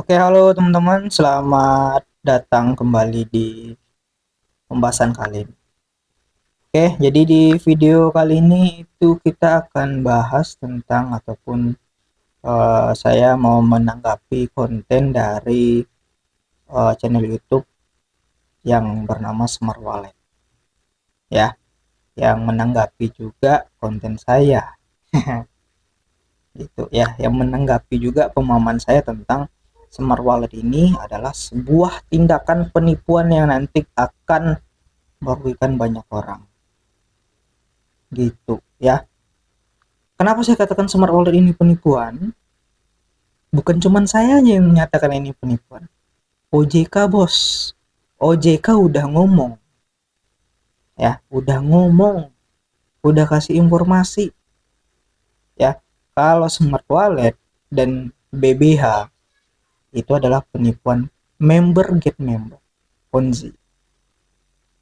Oke, halo teman-teman, selamat datang kembali di pembahasan kali ini. Oke, jadi di video kali ini itu kita akan bahas tentang saya mau menanggapi konten dari channel YouTube yang bernama Smart Wallet, ya, yang menanggapi juga konten saya, gitu ya, yang menanggapi juga pemahaman saya tentang Smart Wallet ini adalah sebuah tindakan penipuan yang nanti akan merugikan banyak orang, gitu ya. Kenapa saya katakan smart wallet ini penipuan? Bukan cuma saya aja yang menyatakan ini penipuan. OJK bos, OJK udah ngomong, ya, udah kasih informasi, ya, kalau smart wallet dan BBH itu adalah penipuan member get member, Ponzi.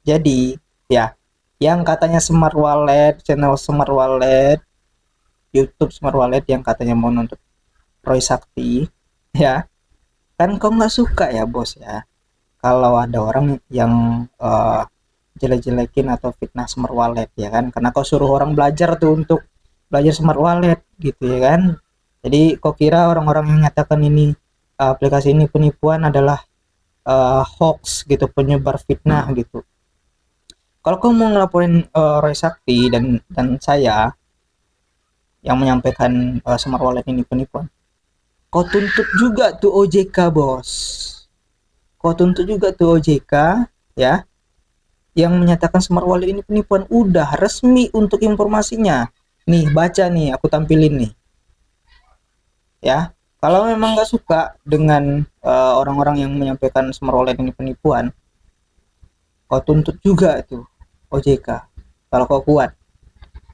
Jadi ya, yang katanya smart wallet, channel smart wallet, YouTube smart wallet yang katanya mau nuntut Roy Sakti, ya, kan kau nggak suka ya bos ya kalau ada orang yang jelek-jelekin atau fitnah smart wallet, ya kan, karena kau suruh orang belajar tuh untuk belajar smart wallet, gitu ya kan. Jadi kau kira orang-orang yang nyatakan ini aplikasi ini penipuan adalah hoax gitu, penyebar fitnah gitu. Kalau kau mau ngelaporin Roy Sakti dan saya yang menyampaikan smart wallet ini penipuan, kau tuntut juga tuh OJK bos, kau tuntut juga tuh OJK, ya, yang menyatakan smart wallet ini penipuan. Udah resmi untuk informasinya, nih, baca nih, aku tampilin nih, ya. Kalau memang nggak suka dengan orang-orang yang menyampaikan smart wallet ini penipuan, kau tuntut juga tuh OJK kalau kau kuat,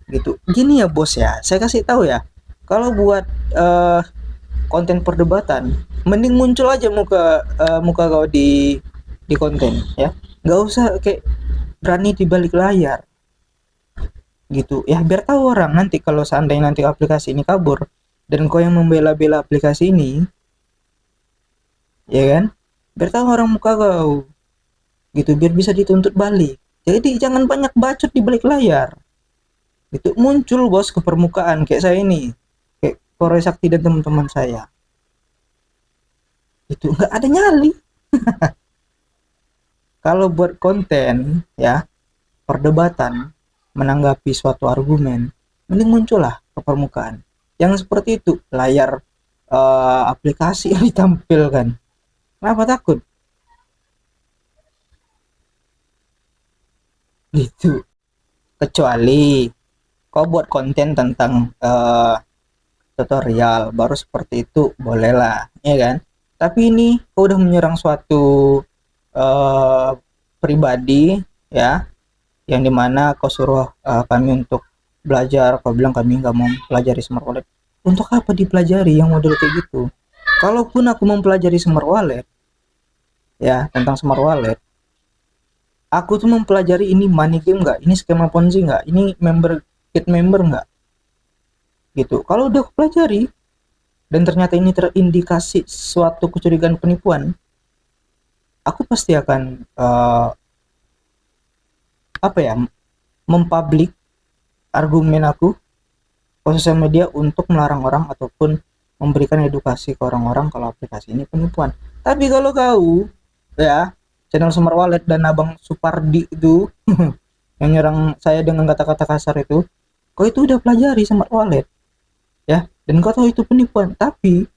gitu. Gini ya bos ya, saya kasih tahu ya, kalau buat konten perdebatan, mending muncul aja muka kau di konten, ya, nggak usah kayak berani di balik layar, gitu ya, biar tahu orang nanti kalau seandainya nanti aplikasi ini kabur dan kau yang membela-bela aplikasi ini, ya kan, biar tahu orang muka kau, gitu, biar bisa dituntut balik. Jadi jangan banyak bacot di balik layar, gitu. Muncul bos ke permukaan kayak saya ini, kayak Korea Sakti dan teman-teman saya, itu nggak ada nyali. Kalau buat konten, ya, perdebatan, menanggapi suatu argumen, mending muncullah ke permukaan. Yang seperti itu, layar aplikasi yang ditampilkan. Kenapa takut? Gitu. Kecuali kau buat konten tentang tutorial, baru seperti itu bolehlah, ya kan? Tapi ini kau udah menyerang suatu uh, pribadi, ya, yang dimana kau suruh kami untuk belajar, kau bilang kami nggak mau pelajari smart wallet. Untuk apa dipelajari yang model kayak gitu? Kalaupun aku mempelajari smart wallet, ya, tentang smart wallet, aku tuh mempelajari ini money game nggak, ini skema ponzi nggak, ini member get member nggak, gitu. Kalau udah aku pelajari dan ternyata ini terindikasi suatu kecurigaan penipuan, aku pasti akan apa ya, mempublik argumen aku ke sosial media untuk melarang orang ataupun memberikan edukasi ke orang-orang kalau aplikasi ini penipuan. Tapi kalau kau, ya, channel Smart Wallet dan Abang Supardi itu yang nyerang saya dengan kata-kata kasar itu, kau itu udah pelajari Smart Wallet, ya, dan kau tahu itu penipuan, tapi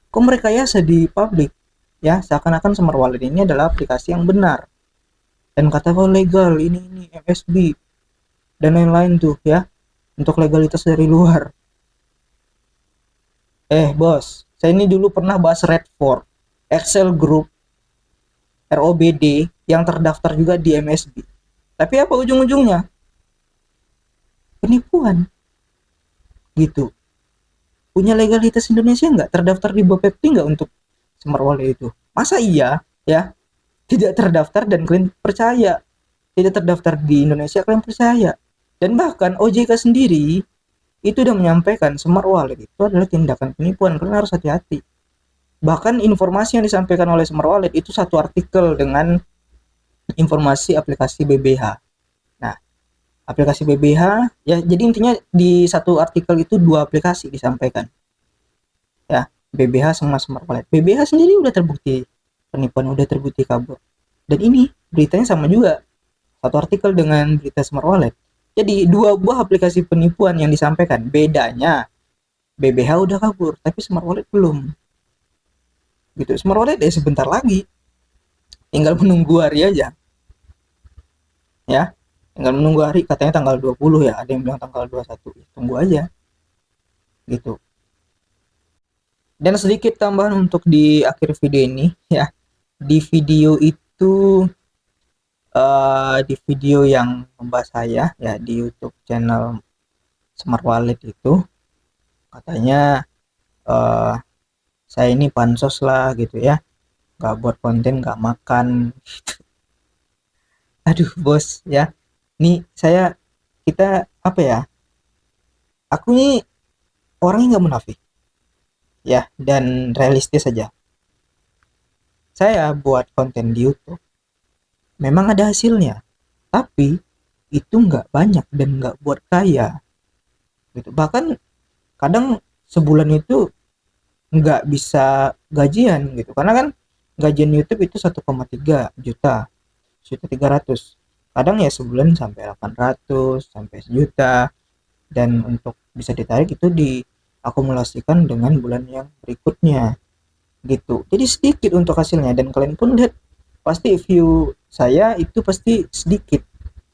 kau merekayasa di publik, ya, seakan-akan Smart Wallet ini adalah aplikasi yang benar dan kata kau legal, ini MSB dan lain-lain tuh, ya, untuk legalitas dari luar. Bos, saya ini dulu pernah bahas Redford, Excel Group, ROBD yang terdaftar juga di MSB. Tapi apa ujung-ujungnya? Penipuan, gitu. Punya legalitas Indonesia nggak? Terdaftar di Bapepti nggak untuk smart wallet itu? Masa iya, ya, tidak terdaftar dan kalian percaya? Tidak terdaftar di Indonesia kalian percaya? Dan bahkan OJK sendiri itu udah menyampaikan smart wallet itu adalah tindakan penipuan, kalian harus hati-hati. Bahkan informasi yang disampaikan oleh Smart Wallet itu satu artikel dengan informasi aplikasi BBH. Nah, aplikasi BBH ya, jadi intinya di satu artikel itu dua aplikasi disampaikan. Ya, BBH sama Smart Wallet. BBH sendiri udah terbukti penipuan, udah terbukti kabur. Dan ini beritanya sama juga. Satu artikel dengan berita Smart Wallet. Jadi dua buah aplikasi penipuan yang disampaikan. Bedanya BBH udah kabur, tapi Smart Wallet belum. Gitu. Smart Wallet ya sebentar lagi. Tinggal menunggu hari aja. Ya. Tinggal menunggu hari, katanya tanggal 20 ya. Ada yang bilang tanggal 21. Tunggu aja. Gitu. Dan sedikit tambahan untuk di akhir video ini ya. Di video itu di video yang membahas saya ya di YouTube channel Smart Wallet itu katanya saya ini pansos lah gitu ya, nggak buat konten, nggak makan. Aduh bos ya, nih kita apa ya, aku nih orangnya nggak munafik ya, dan realistis saja. Saya buat konten di YouTube memang ada hasilnya, tapi itu nggak banyak dan nggak buat kaya gitu. Bahkan kadang sebulan itu nggak bisa gajian gitu, karena kan gajian YouTube itu 1,3 juta, 1.300.000. Kadang ya sebulan sampai 800 sampai sejuta, dan untuk bisa ditarik itu diakumulasikan dengan bulan yang berikutnya gitu. Jadi sedikit untuk hasilnya, dan kalian pun lihat pasti view saya itu pasti sedikit,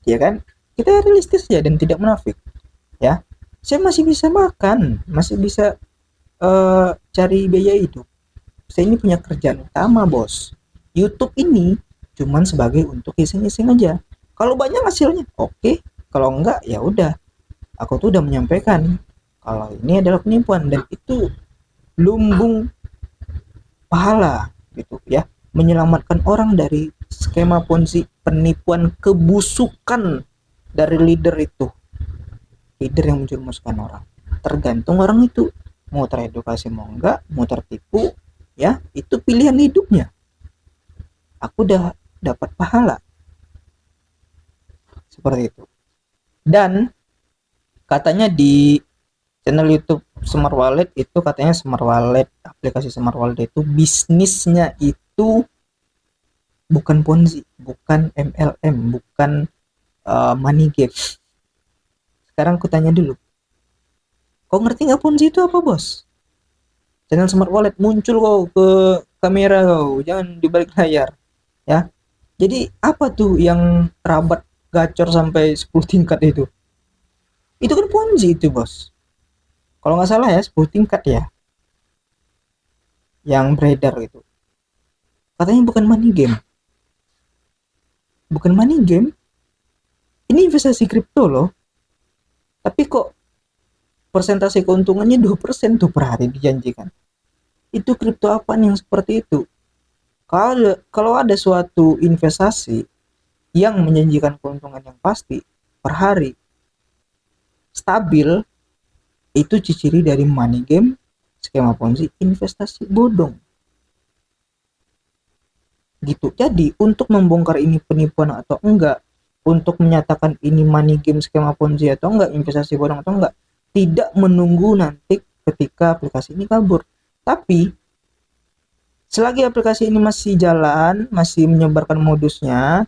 ya kan? Kita realistis ya dan tidak munafik ya. Saya masih bisa makan, masih bisa cari biaya hidup. Saya ini punya kerjaan utama bos. YouTube ini cuman sebagai untuk iseng-iseng aja. Kalau banyak hasilnya oke, kalau enggak ya udah. Aku tuh udah menyampaikan kalau ini adalah penipuan, dan itu lumbung pahala gitu ya, menyelamatkan orang dari skema ponzi, penipuan, kebusukan dari leader itu, leader yang menjerumuskan orang. Tergantung orang itu mau teredukasi mau enggak, mau tertipu ya, itu pilihan hidupnya. Aku udah dapat pahala seperti itu. Dan katanya di channel YouTube Smart Wallet itu, katanya Smart Wallet, aplikasi Smart Wallet itu bisnisnya itu bukan ponzi, bukan MLM, bukan money game. Sekarang aku tanya dulu, kau ngerti nggak ponzi itu apa bos? Channel Smart Wallet muncul kau ke kamera, kau jangan di balik layar ya. Jadi apa tuh yang rabat gacor sampai 10 tingkat itu? Itu kan ponzi itu bos. Kalau nggak salah ya 10 tingkat ya yang beredar itu. Katanya bukan money game. Bukan money game. Ini investasi kripto loh. Tapi kok persentase keuntungannya 2% tuh per hari dijanjikan. Itu kripto apa yang seperti itu? Kalau ada suatu investasi yang menjanjikan keuntungan yang pasti per hari, stabil, itu ciri dari money game, skema ponzi, investasi bodong gitu. Jadi untuk membongkar ini penipuan atau enggak, untuk menyatakan ini money game, skema ponzi atau enggak, investasi bodong atau enggak, tidak menunggu nanti ketika aplikasi ini kabur, tapi selagi aplikasi ini masih jalan, masih menyebarkan modusnya,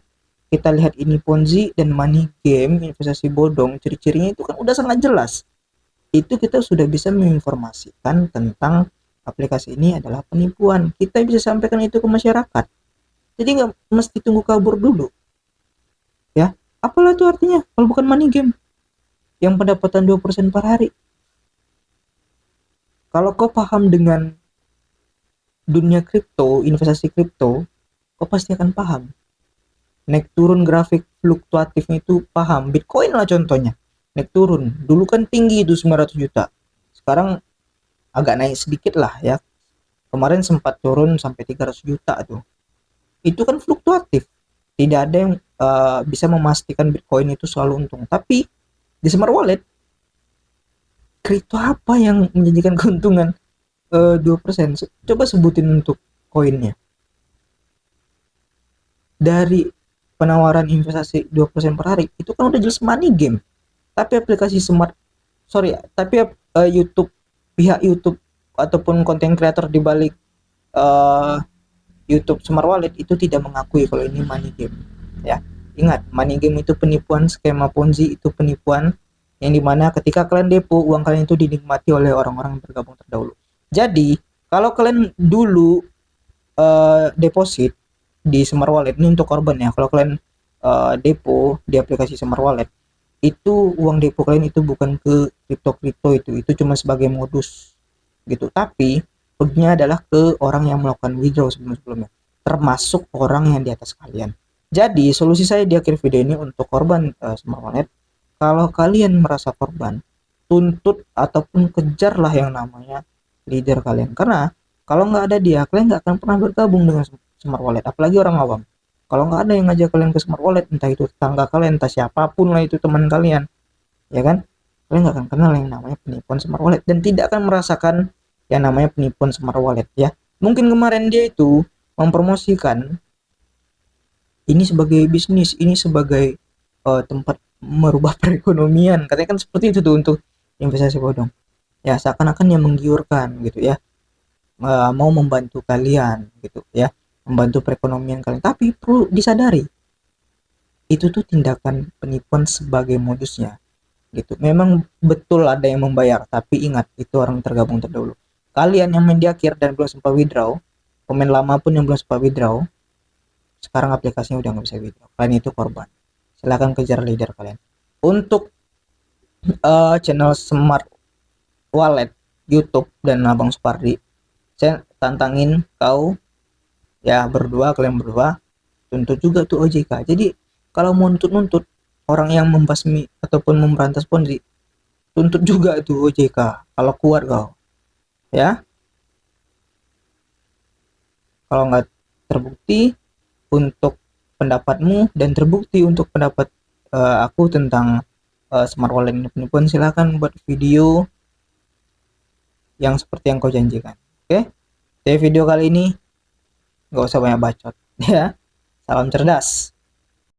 kita lihat ini ponzi dan money game, investasi bodong, ciri-cirinya itu kan udah sangat jelas. Itu kita sudah bisa menginformasikan tentang aplikasi ini adalah penipuan. Kita bisa sampaikan itu ke masyarakat. Jadi nggak mesti tunggu kabur dulu. Ya, apalah itu artinya kalau bukan money game yang pendapatan 2% per hari. Kalau kau paham dengan dunia kripto, investasi kripto, kau pasti akan paham. Naik turun grafik fluktuatifnya itu paham. Bitcoin lah contohnya. Naik turun. Dulu kan tinggi itu 900 juta. Sekarang agak naik sedikit lah ya. Kemarin sempat turun sampai 300 juta tuh. Itu kan fluktuatif. Tidak ada yang bisa memastikan Bitcoin itu selalu untung. Tapi di Smart Wallet, kripto apa yang menjanjikan keuntungan 2%. Coba sebutin untuk koinnya. Dari penawaran investasi 2% per hari, itu kan udah jelas money game. Tapi aplikasi YouTube, pihak YouTube ataupun konten kreator di balik eh, YouTube Smart Wallet itu tidak mengakui kalau ini money game. Ya, ingat, money game itu penipuan, skema Ponzi itu penipuan yang dimana ketika kalian depo, uang kalian itu dinikmati oleh orang-orang yang bergabung terdahulu. Jadi, kalau kalian dulu deposit di Smart Wallet, ini untuk korban ya, kalau kalian depo di aplikasi Smart Wallet, itu uang depo kalian itu bukan ke kripto itu cuma sebagai modus gitu, tapi modusnya adalah ke orang yang melakukan withdraw sebelumnya, termasuk orang yang di atas kalian. Jadi solusi saya di akhir video ini untuk korban Smart Wallet, kalau kalian merasa korban, tuntut ataupun kejarlah yang namanya leader kalian, karena kalau nggak ada dia, kalian nggak akan pernah bergabung dengan Smart Wallet, apalagi orang awam. Kalau nggak ada yang ngajak kalian ke Smart Wallet, entah itu tetangga kalian, entah siapapun lah itu teman kalian, ya kan, kalian nggak akan kenal yang namanya penipuan Smart Wallet dan tidak akan merasakan yang namanya penipuan Smart Wallet ya. Mungkin kemarin dia itu mempromosikan ini sebagai bisnis, ini sebagai tempat merubah perekonomian, katanya kan seperti itu tuh untuk investasi bodong ya, seakan-akan yang menggiurkan gitu ya, mau membantu kalian gitu ya, membantu perekonomian kalian, tapi perlu disadari itu tuh tindakan penipuan sebagai modusnya gitu. Memang betul ada yang membayar, tapi ingat itu orang tergabung terdahulu. Kalian yang main di akhir dan belum sempat withdraw, pemain lama pun yang belum sempat withdraw, sekarang aplikasinya udah nggak bisa withdraw, kalian itu korban. Silahkan kejar leader kalian. Untuk channel Smart Wallet YouTube dan Abang Supardi, saya tantangin kau ya berdua, kalian berdua tuntut juga tuh OJK. Jadi kalau mau nuntut orang yang membasmi ataupun memberantas Ponzi, tuntut juga tuh OJK kalau kuat kau ya. Kalau nggak terbukti untuk pendapatmu dan terbukti untuk pendapat aku tentang Smart Wallet ini penipuan, silahkan buat video yang seperti yang kau janjikan. Oke, jadi video kali ini nggak usah banyak bacot ya, salam cerdas.